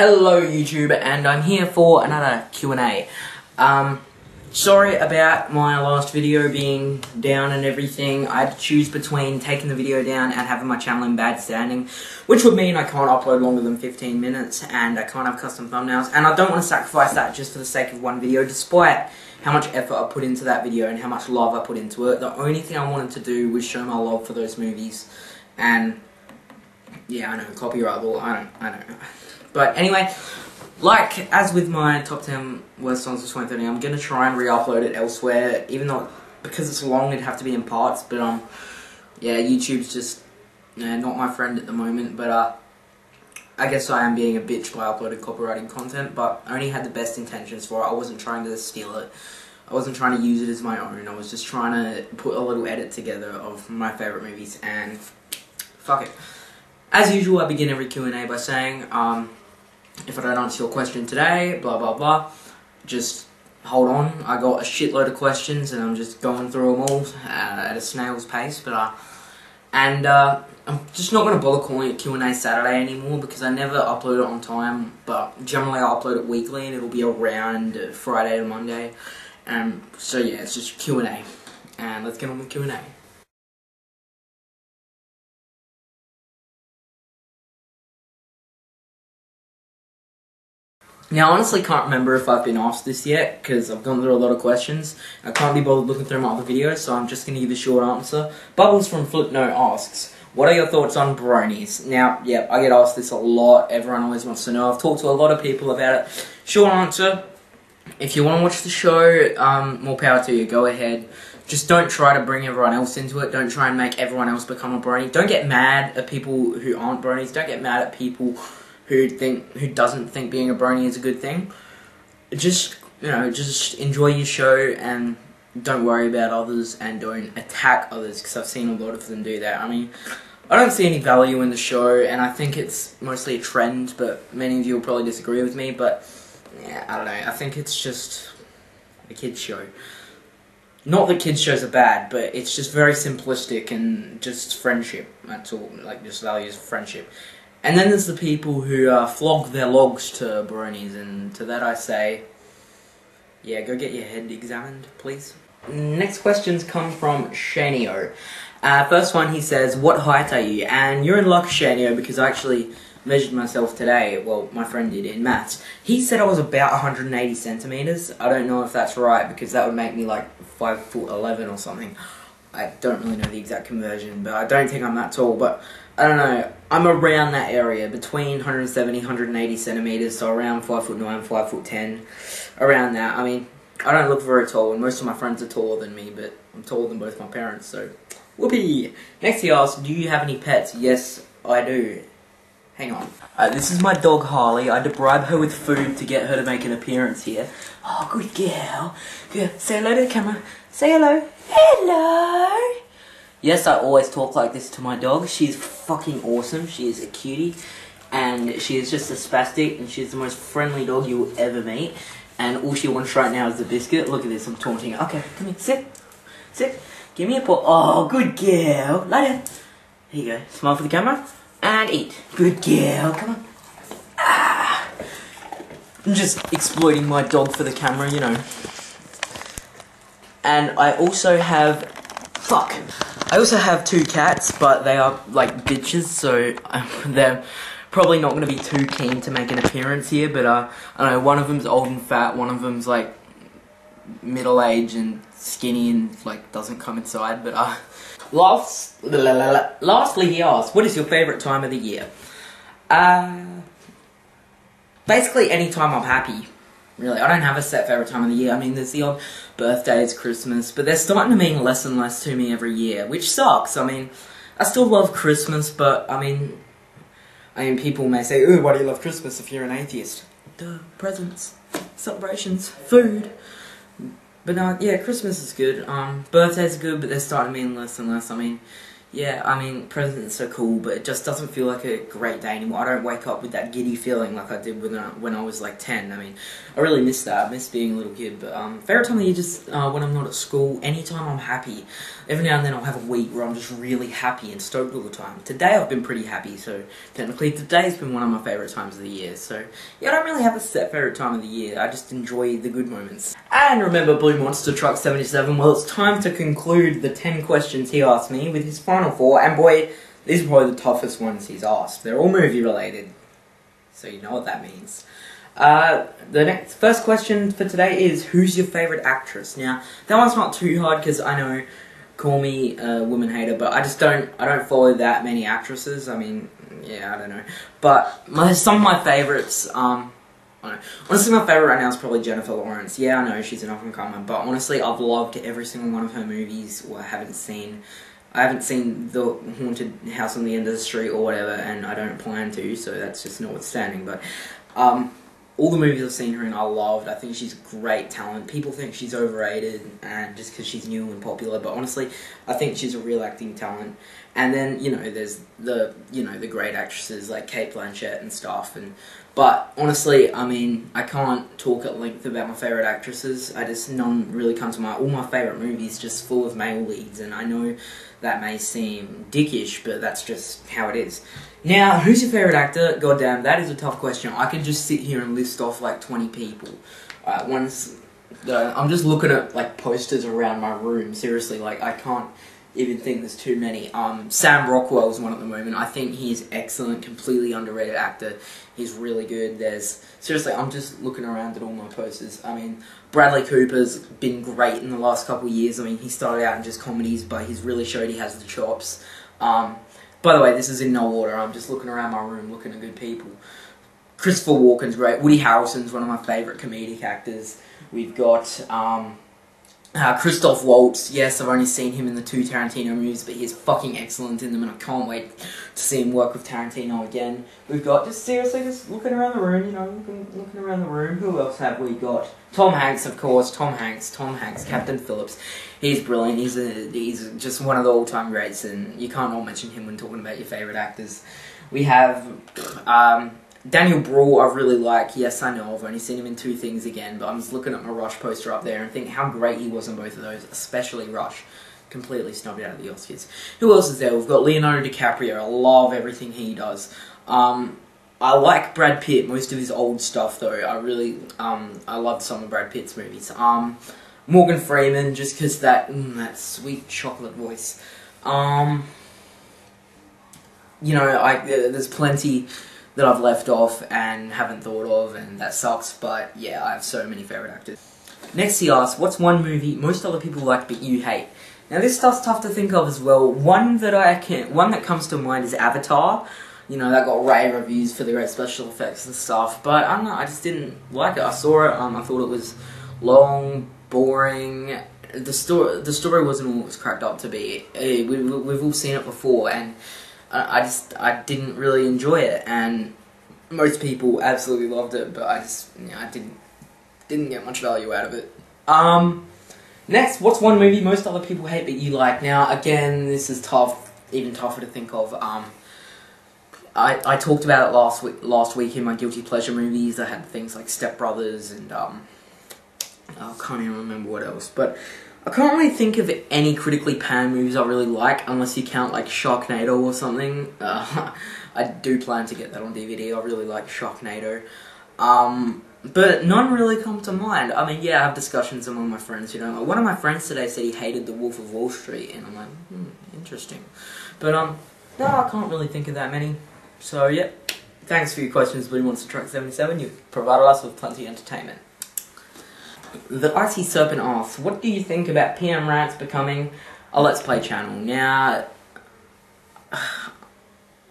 Hello YouTube, and I'm here for another Q&A. Sorry about my last video being down and everything. I had to choose between taking the video down and having my channel in bad standing, which would mean I can't upload longer than 15 minutes and I can't have custom thumbnails, and I don't want to sacrifice that just for the sake of one video, despite how much effort I put into that video and how much love I put into it. The only thing I wanted to do was show my love for those movies, and yeah, I know, copyright law, I know. But anyway, like, as with my top 10 worst songs of 2013, I'm going to try and re-upload it elsewhere, even though, because it's long, it'd have to be in parts, but, yeah, YouTube's just, not my friend at the moment, but, I guess I am being a bitch by uploading copyrighted content, but I only had the best intentions for it. I wasn't trying to steal it. I wasn't trying to use it as my own. I was just trying to put a little edit together of my favourite movies, and fuck it. As usual, I begin every Q&A by saying, if I don't answer your question today, blah blah blah, just hold on. I got a shitload of questions and I'm just going through them all at a snail's pace, but I'm just not going to bother calling it Q&A Saturday anymore because I never upload it on time, but generally I upload it weekly and it'll be around Friday to Monday, so yeah, it's just Q&A, and let's get on with Q&A. Now, I honestly can't remember if I've been asked this yet, because I've gone through a lot of questions. I can't be bothered looking through my other videos, so I'm just going to give a short answer. Bubbles from Flipnote asks, what are your thoughts on bronies? Now, yeah, I get asked this a lot. Everyone always wants to know. I've talked to a lot of people about it. Short answer, if you want to watch the show, more power to you. Go ahead. Just don't try to bring everyone else into it. Don't try and make everyone else become a brony. Don't get mad at people who aren't bronies. Don't get mad at people who doesn't think being a brony is a good thing. Just, just enjoy your show and don't worry about others and don't attack others, because I've seen a lot of them do that. I mean, I don't see any value in the show, and I think it's mostly a trend, but many of you will probably disagree with me, but yeah, I don't know. I think it's just a kids show. Not that kids shows are bad, but it's just very simplistic and just friendship. That's all, like, just values of friendship. And then there's the people who flog their logs to bronies, and to that I say, yeah, go get your head examined, please. Next questions come from Shanio. First one, he says, what height are you? And you're in luck, Shanio, because I actually measured myself today. Well, my friend did in maths. He said I was about 180 centimeters. I don't know if that's right, because that would make me like 5'11" or something. I don't really know the exact conversion, but I don't think I'm that tall, but I don't know, I'm around that area, between 170, 180 centimeters, so around 5'9", 5'10", around that. I mean, I don't look very tall, and most of my friends are taller than me, but I'm taller than both my parents, so whoopee! Next he asks, do you have any pets? Yes, I do. Hang on. This is my dog Harley. I had to bribe her with food to get her to make an appearance here. Oh, good girl. Good. Say hello to the camera. Say hello. Hello! Yes, I always talk like this to my dog. She's fucking awesome. She is a cutie. And she is just a spastic. And she's the most friendly dog you will ever meet. And all she wants right now is the biscuit. Look at this, I'm taunting her. Okay, come here, sit. Sit. Give me a paw. Oh, good girl. Lie down. Here you go. Smile for the camera. And eat. Good girl. Come on. Ah. I'm just exploiting my dog for the camera, you know. And I also have... Fuck. I also have 2 cats, but they are, like, bitches, so they're probably not going to be too keen to make an appearance here, but, I don't know, one of them's old and fat, one of them's, like, middle-aged and skinny and, like, doesn't come inside, but, lastly he asks, what is your favourite time of the year? Basically any time I'm happy. Really, I don't have a set favourite time of the year. I mean, there's the odd birthdays, Christmas, but they're starting to mean less and less to me every year, which sucks. I mean, I still love Christmas, but, I mean, people may say, ooh, why do you love Christmas if you're an atheist? Duh, presents, celebrations, food. But, yeah, Christmas is good. Birthdays are good, but they're starting to mean less and less. I mean, Yeah, I mean, President's are cool, but it just doesn't feel like a great day anymore. I don't wake up with that giddy feeling like I did when I was like 10. I mean, I really miss that. I miss being a little kid. But favourite time of the year, just when I'm not at school, anytime I'm happy. Every now and then I'll have a week where I'm just really happy and stoked all the time. Today I've been pretty happy, so technically today's been one of my favourite times of the year. So yeah, I don't really have a set favourite time of the year. I just enjoy the good moments. And remember Blue Monster Truck 77, well, it's time to conclude the 10 questions he asked me with his final 4, and boy, these are probably the toughest ones he's asked. They're all movie related, so you know what that means. The first question for today is, who's your favourite actress? Now, that one's not too hard, because I know, call me a woman hater, but I don't follow that many actresses. I mean, yeah, I don't know. But some of my favourites, honestly, my favourite right now is probably Jennifer Lawrence. Yeah, I know she's an up-and-comer, but honestly, I've loved every single one of her movies. Well, I haven't seen The Haunted House on the End of the Street or whatever, and I don't plan to, so that's just notwithstanding. But all the movies I've seen her in, I loved. I think she's great talent. People think she's overrated, and just because she's new and popular, but honestly, I think she's a real acting talent. And then, you know, there's the great actresses like Cate Blanchett and stuff. But honestly, I mean, I can't talk at length about my favourite actresses. None really come to mind. All my favourite movies just full of male leads, and I know that may seem dickish, but that's just how it is. Now, who's your favourite actor? Goddamn, that is a tough question. I can just sit here and list off like 20 people. I'm just looking at like posters around my room. Seriously, like I can't even think there's too many. Sam Rockwell's one at the moment. I think he's excellent, completely underrated actor. He's really good. Seriously, I'm just looking around at all my posters. I mean, Bradley Cooper's been great in the last couple of years. I mean, he started out in just comedies, but he's really showed he has the chops. By the way, this is in no order. I'm just looking around my room, looking at good people. Christopher Walken's great. Woody Harrelson's one of my favourite comedic actors. We've got Christoph Waltz. Yes, I've only seen him in the 2 Tarantino movies, but he's fucking excellent in them, and I can't wait to see him work with Tarantino again. We've got, just looking around the room, you know, looking around the room. Who else have we got? Tom Hanks, of course. Tom Hanks, Captain Phillips. He's brilliant. He's just one of the all-time greats, and you can't not mention him when talking about your favourite actors. We have Daniel Bruhl, I really like. Yes, I know, I've only seen him in 2 things again, but I'm just looking at my Rush poster up there and think how great he was in both of those, especially Rush. Completely snubbed out of the Oscars. Who else is there? We've got Leonardo DiCaprio. I love everything he does. I like Brad Pitt, most of his old stuff though. I loved some of Brad Pitt's movies. Morgan Freeman, just because that sweet chocolate voice. You know, there's plenty that I've left off and haven't thought of, and that sucks, but yeah, I have so many favourite actors. Next he asks, what's one movie most other people like but you hate? Now this stuff's tough to think of as well. One that comes to mind is Avatar. You know, that got rave reviews for the great special effects and stuff, but I don't know, I just didn't like it. I saw it, I thought it was long, boring. The story wasn't all it was cracked up to be. We've all seen it before, and I didn't really enjoy it, and most people absolutely loved it, but I didn't get much value out of it. Next, what's one movie most other people hate but you like? Now, again, this is tough, even tougher to think of. I talked about it last week in my guilty pleasure movies. I had things like Step Brothers and I can't even remember what else, but I can't really think of any critically panned movies I really like, unless you count like Sharknado or something. I do plan to get that on DVD. I really like Sharknado. But none really come to mind. I mean, yeah, I have discussions among my friends, you know. Like, one of my friends today said he hated The Wolf of Wall Street, and I'm like, interesting. But, no, I can't really think of that many. So, yeah, thanks for your questions, Blue Monster Truck 77. You've provided us with plenty of entertainment. The Icy Serpent asks, what do you think about PM Rants becoming a Let's Play channel? Now,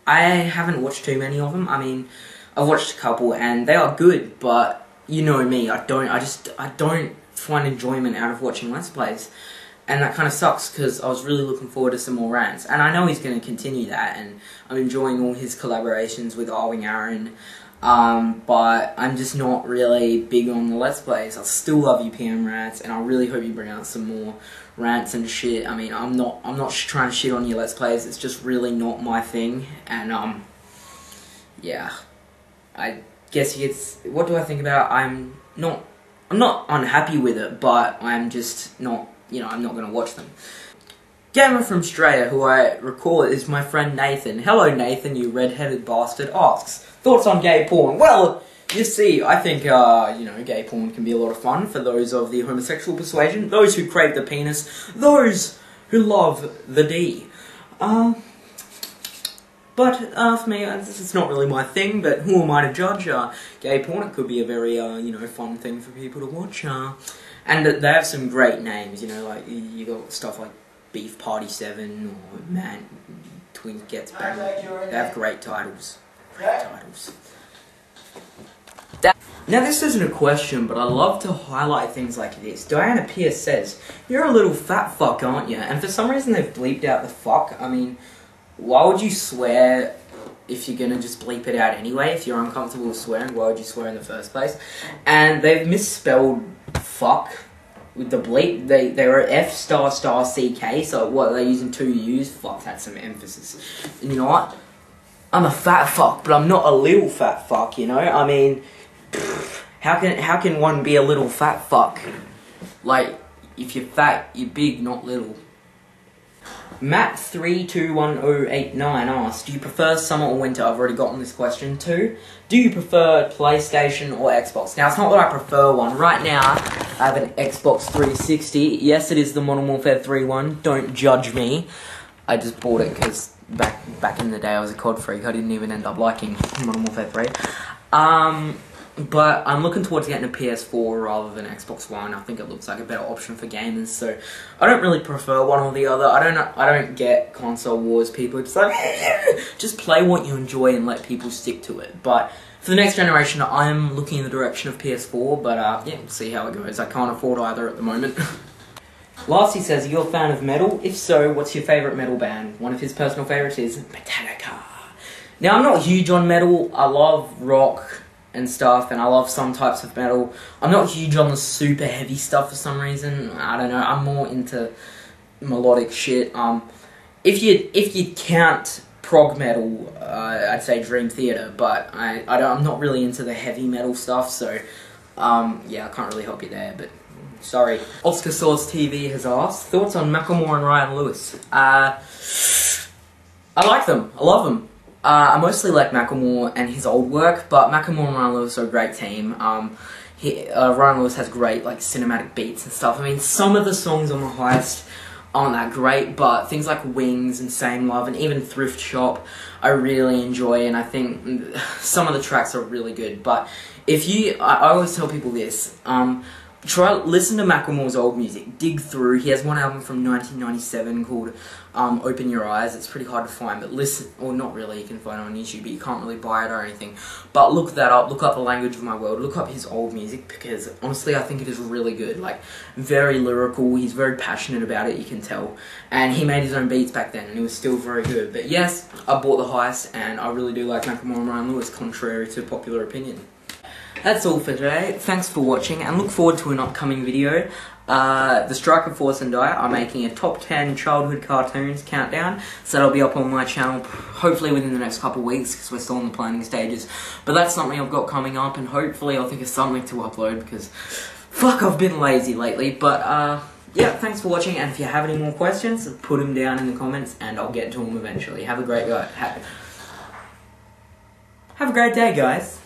I haven't watched too many of them. I mean, I've watched a couple and they are good, but you know me, I don't find enjoyment out of watching Let's Plays. And that kind of sucks, because I was really looking forward to some more rants. And I know he's going to continue that, and I'm enjoying all his collaborations with Arwing Aaron. but I'm just not really big on the Let's Plays. I still love you, PM Rants, and I really hope you bring out some more rants and shit. I mean, I'm not trying to shit on your Let's Plays. It's just really not my thing, and yeah. I guess it's, what do I think about? I'm not unhappy with it, but I'm just not, you know, I'm not gonna watch them. Gamer from Australia, who I recall is my friend Nathan. Hello Nathan, you red-headed bastard, asks, thoughts on gay porn? Well, you see, I think, you know, gay porn can be a lot of fun for those of the homosexual persuasion, those who crave the penis, those who love the D. But for me, this is not really my thing, but who am I to judge? Gay porn, it could be a very, you know, fun thing for people to watch. And they have some great names, you know, like, you got stuff like Beef Party 7 or Man Twins Gets Banged. They have great titles. Great titles. Now this isn't a question, but I love to highlight things like this. Diana Pierce says, "You're a little fat fuck, aren't you?" And for some reason they've bleeped out the fuck. I mean, why would you swear if you're gonna just bleep it out anyway? If you're uncomfortable with swearing, why would you swear in the first place? And they've misspelled fuck with the bleep. They were F***CK, so what, they're using 2 U's? Fuck, that's some emphasis. And you know what? I'm a fat fuck, but I'm not a little fat fuck, you know? I mean, how can one be a little fat fuck? Like, if you're fat, you're big, not little. Matt321089 asks, do you prefer summer or winter? I've already gotten this question too. Do you prefer PlayStation or Xbox? Now, it's not that I prefer one. Right now, I have an Xbox 360. Yes, it is the Modern Warfare 3 one. Don't judge me. I just bought it because back in the day I was a COD freak. I didn't even end up liking Modern Warfare 3. But I'm looking towards getting a PS4 rather than Xbox One. I think it looks like a better option for gamers. So I don't really prefer one or the other. I don't get console wars. People just like just play what you enjoy and let people stick to it. But for the next generation, I'm looking in the direction of PS4. But yeah, we'll see how it goes. I can't afford either at the moment. Lassie says, are you a fan of metal? If so, what's your favourite metal band? One of his personal favourites is Metallica. Now, I'm not huge on metal. I love rock and stuff, and I love some types of metal. I'm not huge on the super heavy stuff for some reason. I don't know. I'm more into melodic shit. If you count prog metal, I'd say Dream Theater, but I'm not really into the heavy metal stuff. So yeah, I can't really help you there. But sorry. Oscar Source TV has asked, thoughts on Macklemore and Ryan Lewis? I like them. I love them. I mostly like Macklemore and his old work, but Macklemore and Ryan Lewis are a great team. Ryan Lewis has great like cinematic beats and stuff. I mean, some of the songs on The Heist aren't that great, but things like Wings and Same Love and even Thrift Shop I really enjoy, and I think some of the tracks are really good. But I always tell people this, listen to Macklemore's old music, dig through. He has one album from 1997 called Open Your Eyes. It's pretty hard to find, but listen, or not really, you can find it on YouTube, but you can't really buy it or anything. But look that up, look up The Language of My World, look up his old music, because honestly I think it is really good. Like, very lyrical, he's very passionate about it, you can tell. And he made his own beats back then, and it was still very good. But yes, I bought The Heist, and I really do like Macklemore and Ryan Lewis, contrary to popular opinion. That's all for today. Thanks for watching, and look forward to an upcoming video. The Striker Force and I are making a top 10 childhood cartoons countdown, so that'll be up on my channel hopefully within the next couple of weeks, because we're still in the planning stages. But that's something I've got coming up, and hopefully I'll think of something to upload, because fuck, I've been lazy lately. But yeah, thanks for watching, and if you have any more questions, put them down in the comments and I'll get to them eventually. Have a great day, guys.